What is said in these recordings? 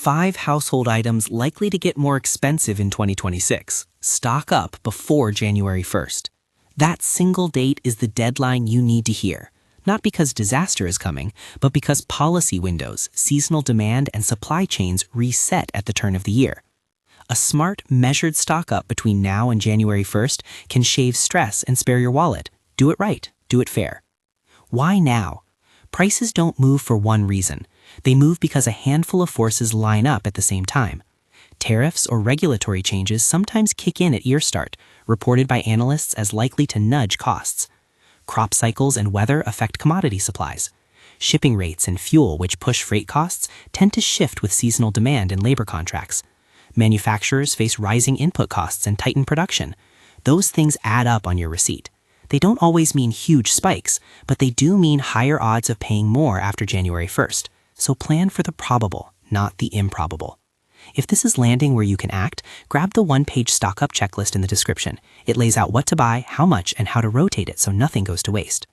5 household items likely to get more expensive in 2026. Stock up before January 1st. That single date is the deadline you need to hear. Not because disaster is coming, but because policy windows, seasonal demand, and supply chains reset at the turn of the year. A smart, measured stock up between now and January 1st can shave stress and spare your wallet. Do it right. Do it fair. Why now? Prices don't move for one reason. They move because a handful of forces line up at the same time. Tariffs or regulatory changes sometimes kick in at year start, reported by analysts as likely to nudge costs. Crop cycles and weather affect commodity supplies. Shipping rates and fuel, which push freight costs, tend to shift with seasonal demand and labor contracts. Manufacturers face rising input costs and tighten production. Those things add up on your receipt. They don't always mean huge spikes, but they do mean higher odds of paying more after January 1st. So plan for the probable, not the improbable. If this is landing where you can act, grab the one-page stock-up checklist in the description. It lays out what to buy, how much, and how to rotate it so nothing goes to waste.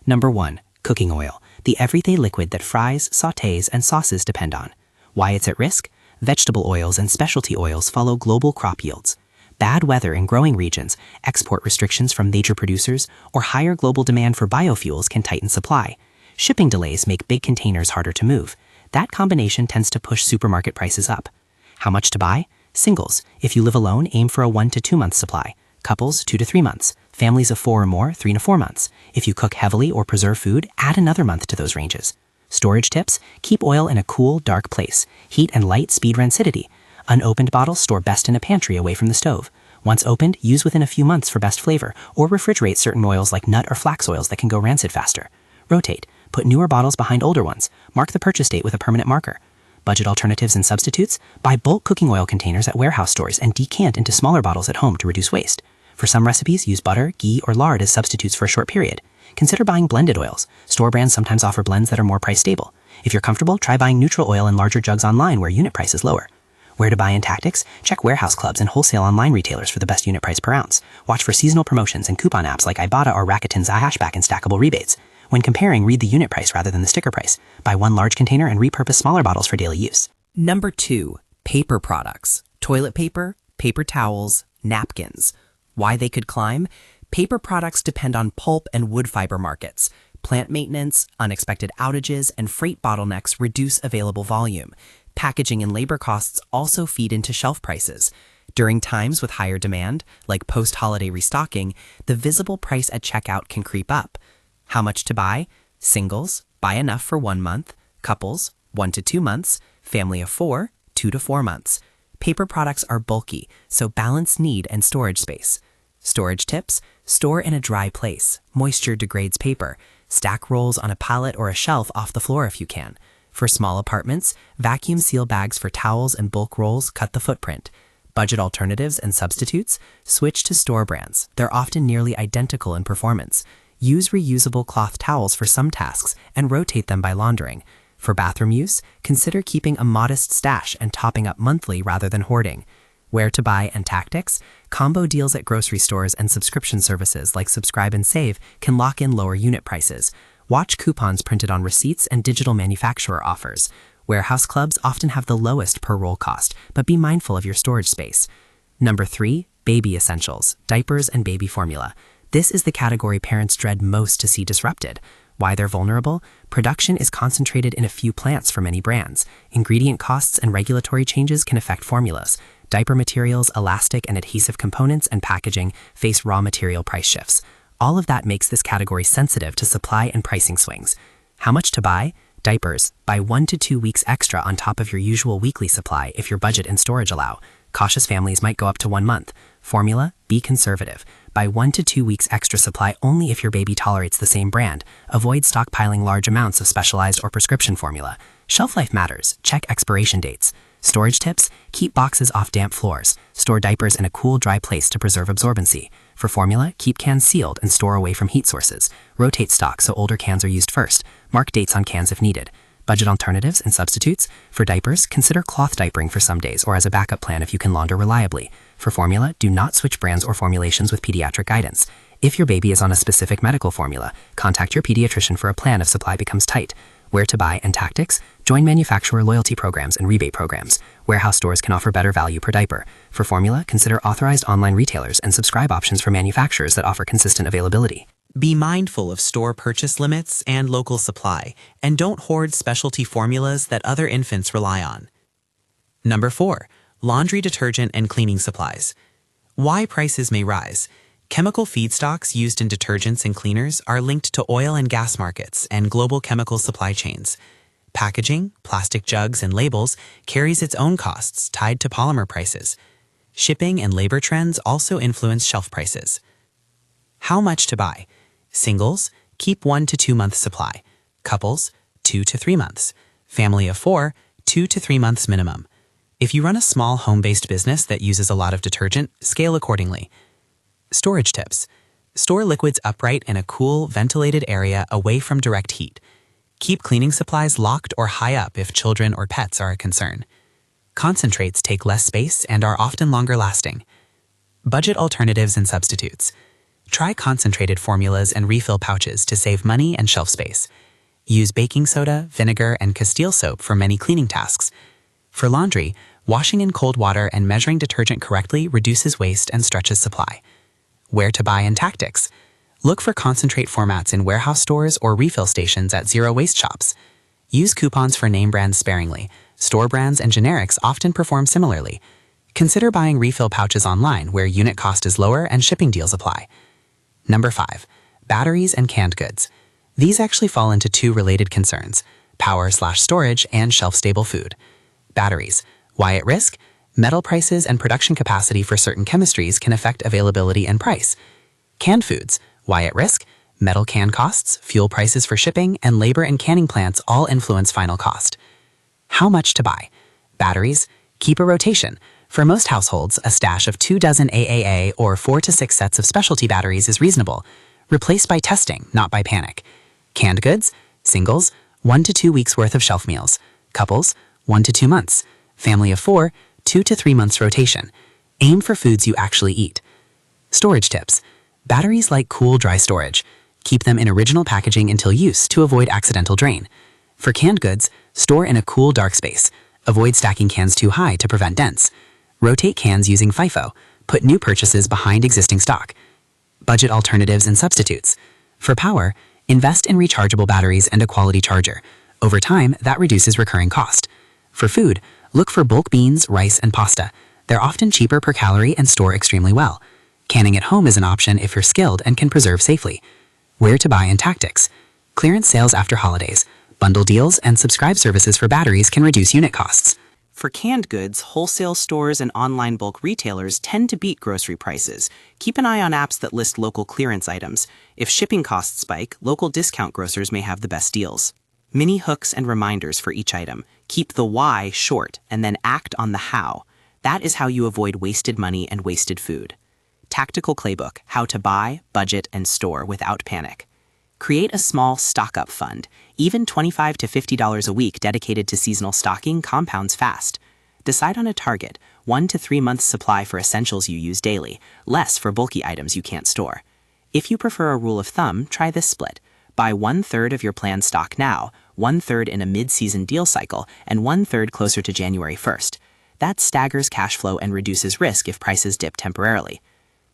Number 1. Cooking oil, the everyday liquid that fries, sautés, and sauces depend on. Why it's at risk? Vegetable oils and specialty oils follow global crop yields. Bad weather in growing regions, export restrictions from major producers, or higher global demand for biofuels can tighten supply. Shipping delays make big containers harder to move. That combination tends to push supermarket prices up. How much to buy? Singles. If you live alone, aim for a 1 to 2 month supply. Couples, 2 to 3 months. Families of 4 or more, 3 to 4 months. If you cook heavily or preserve food, add another month to those ranges. Storage tips: keep oil in a cool, dark place. Heat and light speed rancidity. Unopened bottles store best in a pantry away from the stove. Once opened, use within a few months for best flavor, or refrigerate certain oils like nut or flax oils that can go rancid faster. Rotate. Put newer bottles behind older ones. Mark the purchase date with a permanent marker. Budget alternatives and substitutes: buy bulk cooking oil containers at warehouse stores and decant into smaller bottles at home to reduce waste. For some recipes, use butter, ghee, or lard as substitutes for a short period. Consider buying blended oils. Store brands sometimes offer blends that are more price stable. If you're comfortable, try buying neutral oil in larger jugs online where unit price is lower. Where to buy in tactics? Check warehouse clubs and wholesale online retailers for the best unit price per ounce. Watch for seasonal promotions and coupon apps like Ibotta or Rakuten's Hashback and stackable rebates. When comparing, read the unit price rather than the sticker price. Buy one large container and repurpose smaller bottles for daily use. Number 2. Paper products. Toilet paper, paper towels, napkins. Why they could climb? Paper products depend on pulp and wood fiber markets. Plant maintenance, unexpected outages, and freight bottlenecks reduce available volume. Packaging and labor costs also feed into shelf prices. During times with higher demand, like post-holiday restocking, the visible price at checkout can creep up. How much to buy? Singles, buy enough for 1 month. Couples, 1 to 2 months. Family of 4, 2 to 4 months. Paper products are bulky, so balance need and storage space. Storage tips: store in a dry place. Moisture degrades paper. Stack rolls on a pallet or a shelf off the floor if you can. For small apartments, vacuum seal bags for towels and bulk rolls cut the footprint. Budget alternatives and substitutes: switch to store brands. They're often nearly identical in performance. Use reusable cloth towels for some tasks and rotate them by laundering. For bathroom use, consider keeping a modest stash and topping up monthly rather than hoarding. Where to buy and tactics: combo deals at grocery stores and subscription services like Subscribe and Save can lock in lower unit prices. Watch coupons printed on receipts and digital manufacturer offers. Warehouse clubs often have the lowest per roll cost, but be mindful of your storage space. Number 3. Baby essentials, diapers and baby formula. This is the category parents dread most to see disrupted. Why they're vulnerable? Production is concentrated in a few plants for many brands. Ingredient costs and regulatory changes can affect formulas. Diaper materials, elastic and adhesive components, and packaging face raw material price shifts. All of that makes this category sensitive to supply and pricing swings. How much to buy? Diapers, buy 1 to 2 weeks extra on top of your usual weekly supply if your budget and storage allow. Cautious families might go up to 1 month. Formula, be conservative. Buy 1 to 2 weeks extra supply only if your baby tolerates the same brand. Avoid stockpiling large amounts of specialized or prescription formula. Shelf life matters. Check expiration dates. Storage tips: keep boxes off damp floors. Store diapers in a cool, dry place to preserve absorbency. For formula, keep cans sealed and store away from heat sources. Rotate stock so older cans are used first. Mark dates on cans if needed. Budget alternatives and substitutes: for diapers, consider cloth diapering for some days or as a backup plan if you can launder reliably. For formula, do not switch brands or formulations with pediatric guidance. If your baby is on a specific medical formula, contact your pediatrician for a plan if supply becomes tight. Where to buy and tactics? Join manufacturer loyalty programs and rebate programs. Warehouse stores can offer better value per diaper. For formula, consider authorized online retailers and subscribe options for manufacturers that offer consistent availability. Be mindful of store purchase limits and local supply, and don't hoard specialty formulas that other infants rely on. Number 4. Laundry detergent and cleaning supplies. Why prices may rise. Chemical feedstocks used in detergents and cleaners are linked to oil and gas markets and global chemical supply chains. Packaging, plastic jugs, and labels carries its own costs tied to polymer prices. Shipping and labor trends also influence shelf prices. How much to buy? Singles, keep 1 to 2 months supply. Couples, 2 to 3 months. Family of 4, 2 to 3 months minimum. If you run a small home-based business that uses a lot of detergent, scale accordingly. Storage tips. Store liquids upright in a cool, ventilated area away from direct heat. Keep cleaning supplies locked or high up if children or pets are a concern. Concentrates take less space and are often longer lasting. Budget alternatives and substitutes. Try concentrated formulas and refill pouches to save money and shelf space. Use baking soda, vinegar, and Castile soap for many cleaning tasks. For laundry, washing in cold water and measuring detergent correctly reduces waste and stretches supply. Where to buy and tactics. Look for concentrate formats in warehouse stores or refill stations at zero-waste shops. Use coupons for name brands sparingly. Store brands and generics often perform similarly. Consider buying refill pouches online where unit cost is lower and shipping deals apply. Number 5. Batteries and canned goods. These actually fall into 2 related concerns: power/storage and shelf-stable food. Batteries. Why at risk? Metal prices and production capacity for certain chemistries can affect availability and price. Canned foods. Why at risk? Metal can costs, fuel prices for shipping, and labor and canning plants all influence final cost. How much to buy? Batteries. Keep a rotation. For most households, a stash of 2 dozen AAA or 4 to 6 sets of specialty batteries is reasonable. Replace by testing, not by panic. Canned goods. Singles. 1 to 2 weeks worth of shelf meals. Couples. 1 to 2 months. Family of 4. 2 to 3 months rotation. Aim for foods you actually eat. Storage tips. Batteries like cool, dry storage. Keep them in original packaging until use to avoid accidental drain. For canned goods, store in a cool, dark space. Avoid stacking cans too high to prevent dents. Rotate cans using FIFO. Put new purchases behind existing stock. Budget alternatives and substitutes. For power, invest in rechargeable batteries and a quality charger. Over time, that reduces recurring cost. For food, look for bulk beans, rice, and pasta. They're often cheaper per calorie and store extremely well. Canning at home is an option if you're skilled and can preserve safely. Where to buy and tactics. Clearance sales after holidays. Bundle deals and subscribe services for batteries can reduce unit costs. For canned goods, wholesale stores and online bulk retailers tend to beat grocery prices. Keep an eye on apps that list local clearance items. If shipping costs spike, local discount grocers may have the best deals. Mini hooks and reminders for each item. Keep the why short and then act on the how. That is how you avoid wasted money and wasted food. Tactical Playbook: How to Buy, Budget, and Store Without Panic. Create a small stock-up fund. Even $25 to $50 a week dedicated to seasonal stocking compounds fast. Decide on a target: 1 to 3 months supply for essentials you use daily, less for bulky items you can't store. If you prefer a rule of thumb, try this split. Buy 1/3 of your planned stock now, 1/3 in a mid-season deal cycle, and 1/3 closer to January 1st. That staggers cash flow and reduces risk if prices dip temporarily.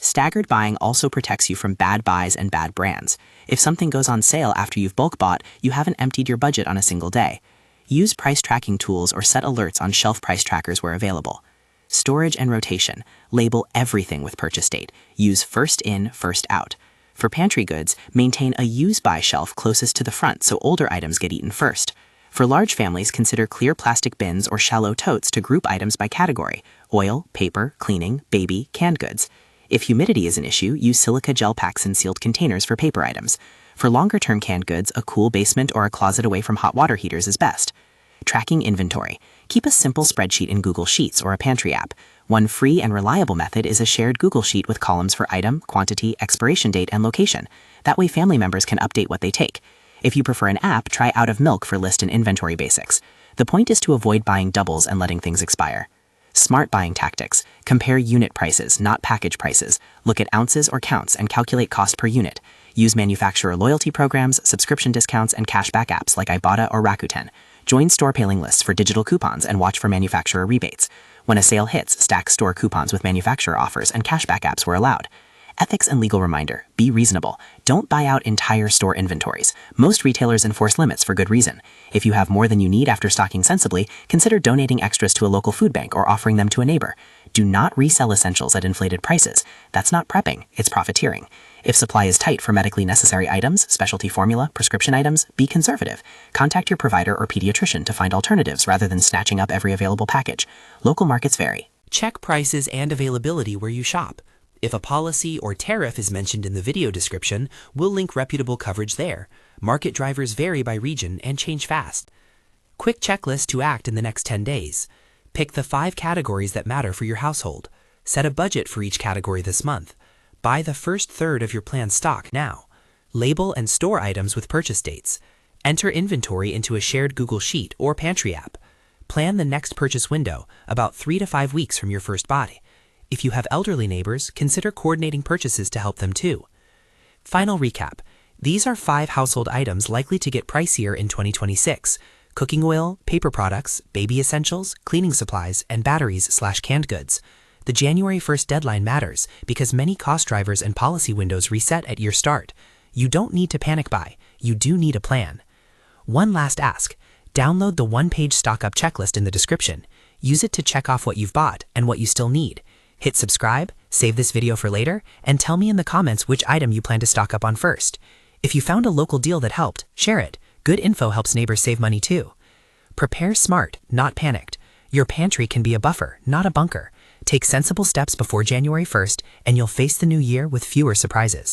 Staggered buying also protects you from bad buys and bad brands. If something goes on sale after you've bulk bought, you haven't emptied your budget on a single day. Use price tracking tools or set alerts on shelf price trackers where available. Storage and rotation. Label everything with purchase date. Use first in, first out. For pantry goods, maintain a use-by shelf closest to the front so older items get eaten first. For large families, consider clear plastic bins or shallow totes to group items by category: oil, paper, cleaning, baby, canned goods. If humidity is an issue, use silica gel packs in sealed containers for paper items. For longer-term canned goods, a cool basement or a closet away from hot water heaters is best. Tracking inventory. Keep a simple spreadsheet in Google Sheets or a pantry app. One free and reliable method is a shared Google Sheet with columns for item, quantity, expiration date, and location. That way family members can update what they take. If you prefer an app, try Out of Milk for list and inventory basics. The point is to avoid buying doubles and letting things expire. Smart buying tactics. Compare unit prices, not package prices. Look at ounces or counts and calculate cost per unit. Use manufacturer loyalty programs, subscription discounts, and cashback apps like Ibotta or Rakuten. Join store mailing lists for digital coupons and watch for manufacturer rebates. When a sale hits, stack store coupons with manufacturer offers and cashback apps were allowed. Ethics and legal reminder: be reasonable. Don't buy out entire store inventories. Most retailers enforce limits for good reason. If you have more than you need after stocking sensibly, consider donating extras to a local food bank or offering them to a neighbor. Do not resell essentials at inflated prices. That's not prepping, it's profiteering. If supply is tight for medically necessary items, specialty formula, prescription items, be conservative. Contact your provider or pediatrician to find alternatives rather than snatching up every available package. Local markets vary. Check prices and availability where you shop. If a policy or tariff is mentioned in the video description, we'll link reputable coverage there. Market drivers vary by region and change fast. Quick checklist to act in the next 10 days. Pick the 5 categories that matter for your household. Set a budget for each category this month. Buy the first third of your planned stock now. Label and store items with purchase dates. Enter inventory into a shared Google Sheet or pantry app. Plan the next purchase window, about 3 to 5 weeks from your first buy. If you have elderly neighbors, consider coordinating purchases to help them too. Final recap. These are 5 household items likely to get pricier in 2026. Cooking oil, paper products, baby essentials, cleaning supplies, and batteries/canned goods. The January 1st deadline matters because many cost drivers and policy windows reset at year start. You don't need to panic buy. You do need a plan. One last ask. Download the one-page stock-up checklist in the description. Use it to check off what you've bought and what you still need. Hit subscribe, save this video for later, and tell me in the comments which item you plan to stock up on first. If you found a local deal that helped, share it. Good info helps neighbors save money too. Prepare smart, not panicked. Your pantry can be a buffer, not a bunker. Take sensible steps before January 1st, and you'll face the new year with fewer surprises.